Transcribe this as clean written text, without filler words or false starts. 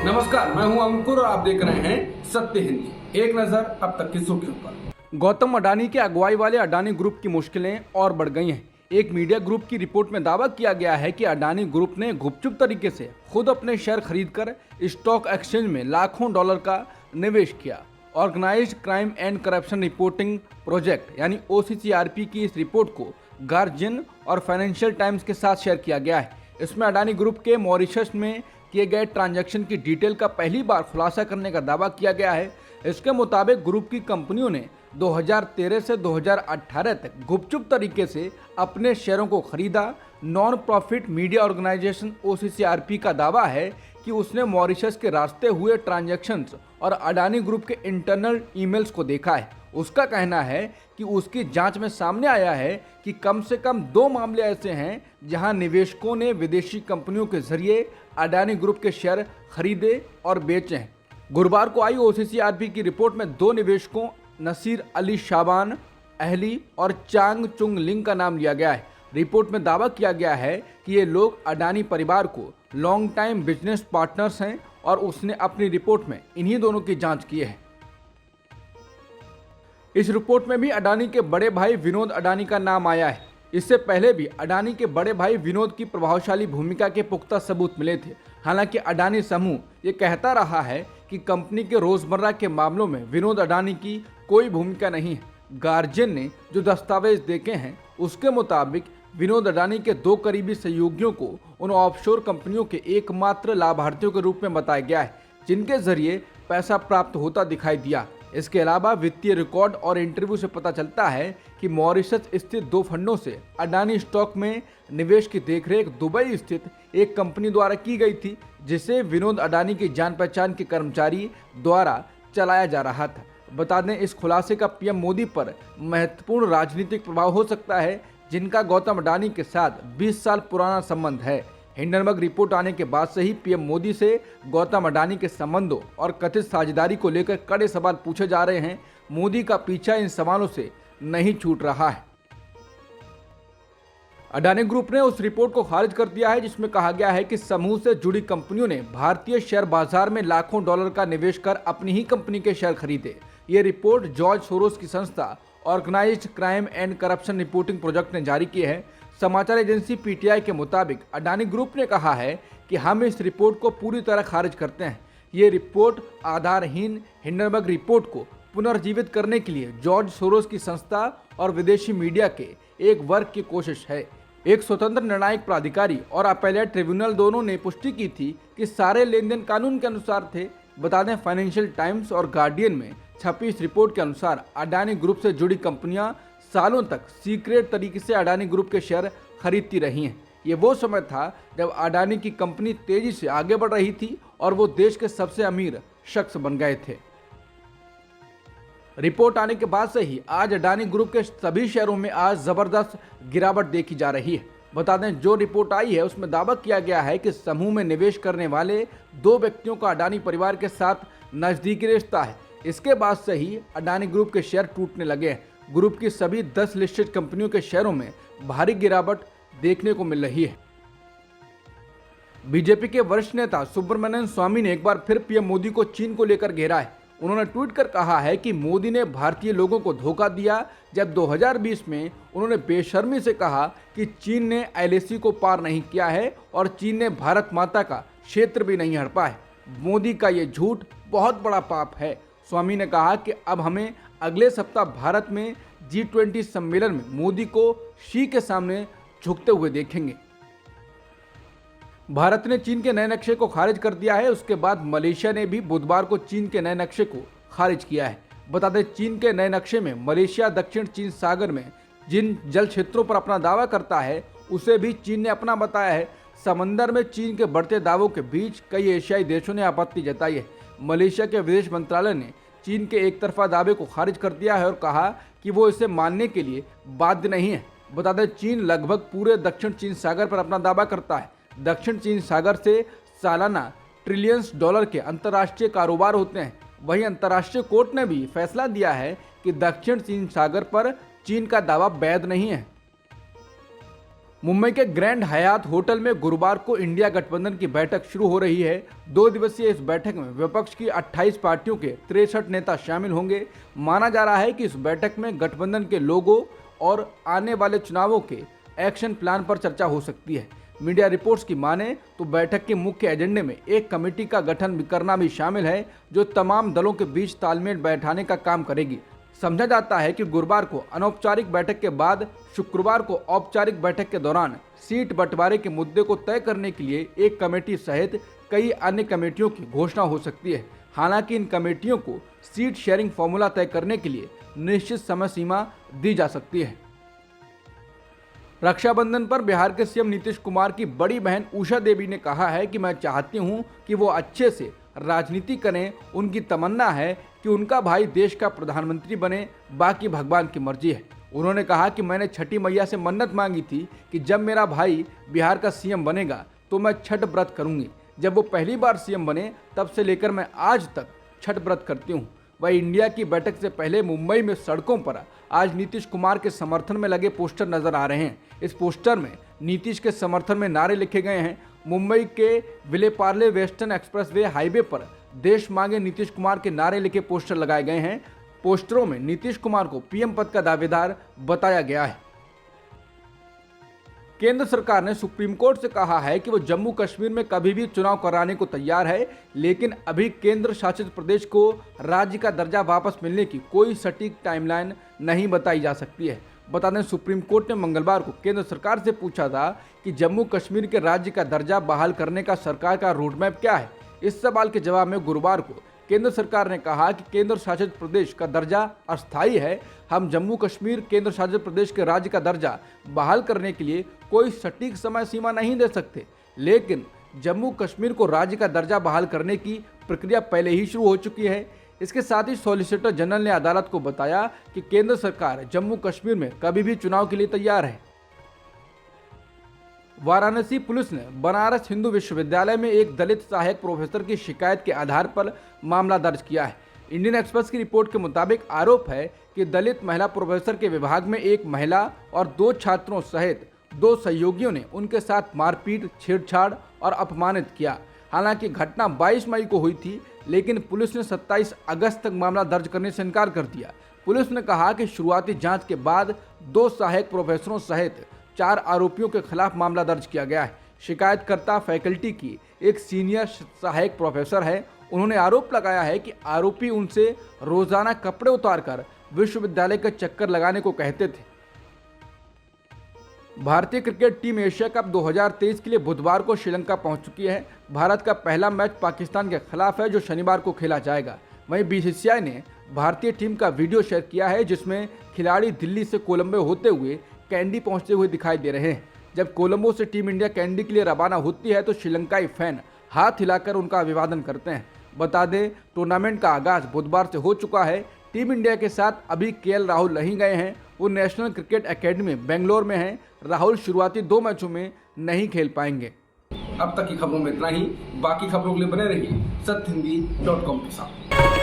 नमस्कार, मैं हूं अंकुर और आप देख रहे हैं सत्य हिंदी। एक नजर अब तक की सुर्खियों पर। गौतम अडानी के अगुवाई वाले अडानी ग्रुप की मुश्किलें और बढ़ गई हैं। एक मीडिया ग्रुप की रिपोर्ट में दावा किया गया है कि अडानी ग्रुप ने गुपचुप तरीके से खुद अपने शेयर खरीदकर स्टॉक एक्सचेंज में लाखों डॉलर का निवेश किया। Organised crime and corruption reporting project यानी OCCRP की इस रिपोर्ट को गार्जियन और फाइनेंशियल टाइम्स के साथ शेयर किया गया है। इसमें अडानी ग्रुप के मॉरिशस में किए गए ट्रांजैक्शन की डिटेल का पहली बार खुलासा करने का दावा किया गया है। इसके मुताबिक ग्रुप की कंपनियों ने 2013 से 2018 तक गुपचुप तरीके से अपने शेयरों को खरीदा। Non profit media organisation OCCRP का दावा है कि उसने मॉरिशस के रास्ते हुए ट्रांजैक्शंस और अडानी ग्रुप के इंटरनल ईमेल्स को देखा है। उसका कहना है कि उसकी जांच में सामने आया है कि कम से कम 2 मामले ऐसे हैं जहां निवेशकों ने विदेशी कंपनियों के जरिए अडानी ग्रुप के शेयर खरीदे और बेचे हैं। गुरुवार को आई OCCRP की रिपोर्ट में 2 निवेशकों नसीर अली शाबान अहली और चांग चुंग लिंग का नाम लिया गया है। रिपोर्ट में दावा किया गया है कि ये लोग अडानी परिवार को लॉन्ग टाइम बिजनेस पार्टनर्स हैं और उसने अपनी रिपोर्ट में इन्हीं दोनों की जांच की है। इस रिपोर्ट में भी अडानी के बड़े भाई विनोद अडानी का नाम आया है। इससे पहले भी अडानी के बड़े भाई विनोद की प्रभावशाली भूमिका के पुख्ता सबूत मिले थे। हालांकि अडानी समूह ये कहता रहा है कि कंपनी के रोजमर्रा के मामलों में विनोद अडानी की कोई भूमिका नहीं है। गार्जियन ने जो दस्तावेज देखे हैं उसके मुताबिक विनोद अडानी के 2 करीबी सहयोगियों को उन ऑफशोर कंपनियों के एकमात्र लाभार्थियों के रूप में बताया गया है जिनके जरिए पैसा प्राप्त होता दिखाई दिया। इसके अलावा वित्तीय रिकॉर्ड और इंटरव्यू से पता चलता है कि मॉरिशस स्थित 2 फंडों से अडानी स्टॉक में निवेश की देखरेख दुबई स्थित एक कंपनी द्वारा की गई थी जिसे विनोद अडानी की जान पहचान के कर्मचारी द्वारा चलाया जा रहा था। बता दें, इस खुलासे का PM मोदी पर महत्वपूर्ण राजनीतिक प्रभाव हो सकता है जिनका गौतम अडानी के साथ 20 साल पुराना संबंध है। हिंडनबर्ग रिपोर्ट आने के बाद से ही PM मोदी से गौतम अडानी के संबंधों और कथित साझेदारी को लेकर कड़े सवाल पूछे जा रहे हैं। मोदी का पीछा इन सवालों से नहीं छूट रहा है। अडानी ग्रुप ने उस रिपोर्ट को खारिज कर दिया है जिसमें कहा गया है कि समूह से जुड़ी कंपनियों ने भारतीय शेयर बाजार में लाखों डॉलर का निवेश कर अपनी ही कंपनी के शेयर खरीदे। ये रिपोर्ट जॉर्ज सोरोस की संस्था organised crime and corruption reporting project ने जारी की है। समाचार एजेंसी PTI के मुताबिक अडानी ग्रुप ने कहा है कि हम इस रिपोर्ट को पूरी तरह खारिज करते हैं। ये रिपोर्ट आधारहीन हिंडनबर्ग रिपोर्ट को पुनर्जीवित करने के लिए जॉर्ज सोरोस की संस्था और विदेशी मीडिया के एक वर्ग की कोशिश है। एक स्वतंत्र निर्णायक प्राधिकारी और अपैलेट ट्रिब्यूनल दोनों ने पुष्टि की थी कि सारे लेन देन कानून के अनुसार थे। बता दें, फाइनेंशियल टाइम्स और गार्डियन में छपी इस रिपोर्ट के अनुसार अडानी ग्रुप से जुड़ी कंपनियां सालों तक सीक्रेट तरीके से अडानी ग्रुप के शेयर खरीदती रही हैं। ये वो समय था जब अडानी की कंपनी तेजी से आगे बढ़ रही थी और वो देश के सबसे अमीर शख्स बन गए थे। रिपोर्ट आने के बाद से ही आज अडानी ग्रुप के सभी शेयरों में आज जबरदस्त गिरावट देखी जा रही है। बता दें, जो रिपोर्ट आई है उसमें दावा किया गया है कि समूह में निवेश करने वाले 2 व्यक्तियों का अडानी परिवार के साथ नजदीकी रिश्ता है। इसके बाद से ही अडानी ग्रुप के शेयर टूटने लगे हैं। ग्रुप की सभी 10 लिस्टेड कंपनियों के शेयरों में भारी गिरावट देखने को मिल रही है। बीजेपी के वरिष्ठ नेता सुब्रमण्यम स्वामी ने एक बार फिर PM मोदी को चीन को लेकर घेरा है। उन्होंने ट्वीट कर कहा है कि मोदी ने भारतीय लोगों को धोखा दिया जब 2020 में उन्होंने बेशर्मी से कहा कि चीन ने LAC को पार नहीं किया है और चीन ने भारत माता का क्षेत्र भी नहीं हड़पा है। मोदी का ये झूठ बहुत बड़ा पाप है। स्वामी ने कहा कि अब हमें अगले सप्ताह भारत में G20 सम्मेलन में मोदी को शी के सामने झुकते हुए देखेंगे। भारत ने चीन के नए नक्शे को खारिज कर दिया है। उसके बाद मलेशिया ने भी बुधवार को चीन के नए नक्शे को खारिज किया है। बता दें, चीन के नए नक्शे में मलेशिया दक्षिण चीन सागर में जिन जल क्षेत्रों पर अपना दावा करता है उसे भी चीन ने अपना बताया है। समंदर में चीन के बढ़ते दावों के बीच कई एशियाई देशों ने आपत्ति जताई है। मलेशिया के विदेश मंत्रालय ने चीन के एक तरफा दावे को खारिज कर दिया है और कहा कि वो इसे मानने के लिए बाध्य नहीं है। बता दें, चीन लगभग पूरे दक्षिण चीन सागर पर अपना दावा करता है। दक्षिण चीन सागर से सालाना ट्रिलियंस डॉलर के अंतर्राष्ट्रीय कारोबार होते हैं। वहीं अंतर्राष्ट्रीय कोर्ट ने भी फैसला दिया है कि दक्षिण चीन सागर पर चीन का दावा वैध नहीं है। मुंबई के ग्रैंड हयात होटल में गुरुवार को इंडिया गठबंधन की बैठक शुरू हो रही है। 2 दिवसीय इस बैठक में विपक्ष की 28 पार्टियों के 63 नेता शामिल होंगे। माना जा रहा है कि इस बैठक में गठबंधन के लोगों और आने वाले चुनावों के एक्शन प्लान पर चर्चा हो सकती है। मीडिया रिपोर्ट्स की माने तो बैठक के मुख्य एजेंडे में एक कमेटी का गठन करना भी शामिल है, जो तमाम दलों के बीच तालमेल बैठाने का काम करेगी। समझा जाता है कि गुरुवार को अनौपचारिक बैठक के बाद शुक्रवार को औपचारिक बैठक के दौरान सीट बंटवारे के मुद्दे को तय करने के लिए एक कमेटी सहित कई अन्य कमेटियों की घोषणा हो सकती है। हालांकि इन कमेटियों को सीट शेयरिंग फॉर्मूला तय करने के लिए निश्चित समय सीमा दी जा सकती है। रक्षाबंधन पर बिहार के सीएम नीतीश कुमार की बड़ी बहन उषा देवी ने कहा है कि मैं चाहती हूं कि वो अच्छे से राजनीति करें। उनकी तमन्ना है कि उनका भाई देश का प्रधानमंत्री बने, बाकी भगवान की मर्जी है। उन्होंने कहा कि मैंने छठी मैया से मन्नत मांगी थी कि जब मेरा भाई बिहार का सीएम बनेगा तो मैं छठ व्रत करूंगी। जब वो पहली बार सीएम बने तब से लेकर मैं आज तक छठ व्रत करती हूँ। वही इंडिया की बैठक से पहले मुंबई में सड़कों पर आज नीतीश कुमार के समर्थन में लगे पोस्टर नजर आ रहे हैं। इस पोस्टर में नीतीश के समर्थन में नारे लिखे गए हैं। मुंबई के विलेपार्ले वेस्टर्न एक्सप्रेसवे हाईवे पर देश मांगे नीतीश कुमार के नारे लिखे पोस्टर लगाए गए हैं। पोस्टरों में नीतीश कुमार को पीएम पद का दावेदार बताया गया है। केंद्र सरकार ने सुप्रीम कोर्ट से कहा है कि वो जम्मू कश्मीर में कभी भी चुनाव कराने को तैयार है, लेकिन अभी केंद्र शासित प्रदेश को राज्य का दर्जा वापस मिलने की कोई सटीक टाइमलाइन नहीं बताई जा सकती है। बता दें, सुप्रीम कोर्ट ने मंगलवार को केंद्र सरकार से पूछा था कि जम्मू कश्मीर के राज्य का दर्जा बहाल करने का सरकार का रोडमैप क्या है। इस सवाल के जवाब में गुरुवार को केंद्र सरकार ने कहा कि केंद्र शासित प्रदेश का दर्जा अस्थायी है। हम जम्मू कश्मीर केंद्र शासित प्रदेश के राज्य का दर्जा बहाल करने के लिए कोई सटीक समय सीमा नहीं दे सकते, लेकिन जम्मू कश्मीर को राज्य का दर्जा बहाल करने की प्रक्रिया पहले ही शुरू हो चुकी है। इसके साथ ही सॉलिसिटर जनरल ने अदालत को बताया कि केंद्र सरकार जम्मू कश्मीर में कभी भी चुनाव के लिए तैयार है। वाराणसी पुलिस ने बनारस हिंदू विश्वविद्यालय में एक दलित सहायक प्रोफेसर की शिकायत के आधार पर मामला दर्ज किया है। इंडियन एक्सप्रेस की रिपोर्ट के मुताबिक आरोप है कि दलित महिला प्रोफेसर के विभाग में एक महिला और 2 छात्रों सहित 2 सहयोगियों ने उनके साथ मारपीट, छेड़छाड़ और अपमानित किया। हालांकि घटना 22 मई को हुई थी, लेकिन पुलिस ने 27 अगस्त तक मामला दर्ज करने से इनकार कर दिया। पुलिस ने कहा कि शुरुआती जांच के बाद 2 सहायक प्रोफेसरों सहित 4 आरोपियों के खिलाफ मामला दर्ज किया गया है। शिकायतकर्ता फैकल्टी की एक सीनियर सहायक प्रोफेसर है। उन्होंने आरोप लगाया है कि आरोपी उनसे रोजाना कपड़े उतारकर विश्वविद्यालय के चक्कर लगाने को कहते थे। भारतीय क्रिकेट टीम एशिया कप 2023 के लिए बुधवार को श्रीलंका पहुंच चुकी है। भारत का पहला मैच पाकिस्तान के खिलाफ है, जो शनिवार को खेला जाएगा। वहीं बीसीसीआई ने भारतीय टीम का वीडियो शेयर किया है, जिसमें खिलाड़ी दिल्ली से कोलंबो होते हुए कैंडी पहुंचते हुए दिखाई दे रहे हैं। जब कोलंबो से टीम इंडिया कैंडी के लिए रवाना होती है तो श्रीलंकाई फैन हाथ हिलाकर उनका अभिवादन करते हैं। बता दें, टूर्नामेंट का आगाज बुधवार से हो चुका है। टीम इंडिया के साथ अभी केएल राहुल नहीं गए हैं। वो नेशनल क्रिकेट एकेडमी बेंगलोर में हैं। राहुल शुरुआती 2 मैचों में नहीं खेल पाएंगे। अब तक की खबरों में इतना ही। बाकी खबरों के लिए बने रहिए सत्यहिंदी.com के साथ।